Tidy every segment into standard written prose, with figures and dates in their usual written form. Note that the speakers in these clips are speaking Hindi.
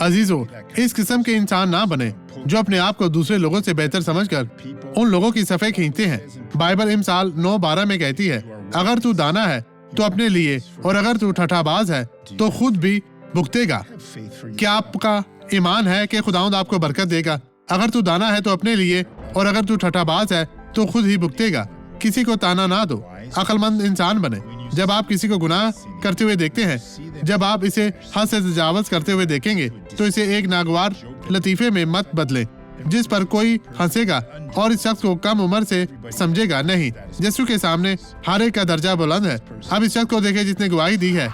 अजीजों, इस किस्म के इंसान ना बने जो अपने आप को दूसरे लोगों से बेहतर समझकर उन लोगों की सफ़े खींचते हैं। बाइबल इमसाल 9:12 में कहती है, अगर तू दाना है तो अपने लिए, और अगर तू ठठाबाज है तो खुद भी भुगतेगा। क्या आपका ईमान है कि खुदावंद आपको बरकत देगा? अगर तू दाना है तो अपने लिए, और अगर तू ठठाबाज है तो खुद ही भुगतेगा। किसी को ताना ना दो, अक्लमंद इंसान बने। जब आप किसी को गुनाह करते हुए देखते हैं, जब आप इसे हद से तजावज़ करते हुए देखेंगे, तो इसे एक नागवार लतीफ़े में मत बदलें जिस पर कोई हंसेगा और इस शख्स को कम उम्र से समझेगा नहीं। यीशु के सामने हर एक का दर्जा बुलंद है। अब इस शख्स को देखें जिसने गवाही दी है।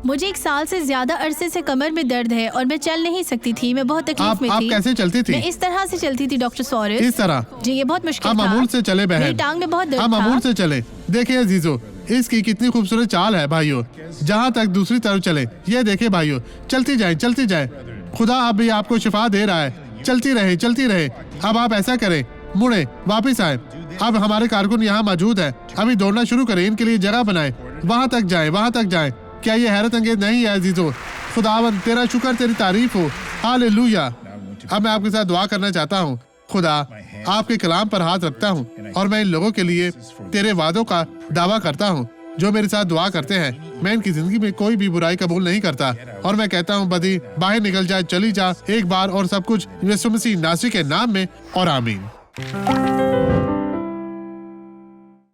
मुझे 1 साल से ज्यादा अरसे से कमर में दर्द है और मैं चल नहीं सकती थी। मैं बहुत तकलीफ में आप थी। कैसे चलती थी? मैं इस तरह से चलती थी डॉक्टर सॉरेस। इस तरह? जी, ये बहुत मुश्किल हम था। मामूल से चले बहन। मेरी टांग में बहुत दर्द हम मामूल था। से चले। देखिए अजीजों, इसकी कितनी खूबसूरत चाल है भाइयों। जहाँ तक दूसरी तरफ चले, ये देखे भाइयों, चलती जाए चलती जाए। खुदा अब भी आपको शिफा दे रहा है। चलती रहे चलती रहे। अब आप ऐसा करें, मुड़े वापिस आए। अब हमारे कारकुन यहाँ मौजूद है। अभी दौड़ना शुरू करें, इनके लिए जगह बनाए। वहाँ तक जाए, वहाँ तक जाए। क्या ये हैरत अंगेज नहीं है अजीजों? खुदावंद तेरा शुक्र, तेरी तारीफ हो। हालेलुया। अब मैं आपके साथ दुआ करना चाहता हूँ। खुदा, आपके कलाम पर हाथ रखता हूँ और मैं इन लोगों के लिए तेरे वादों का दावा करता हूँ जो मेरे साथ दुआ करते हैं। मैं इनकी जिंदगी में कोई भी बुराई कबूल नहीं करता और मैं कहता हूँ बदी बाहर निकल जाए, चली जा एक बार, और सब कुछ यीशु मसीह नासरी के नाम में, और आमीन।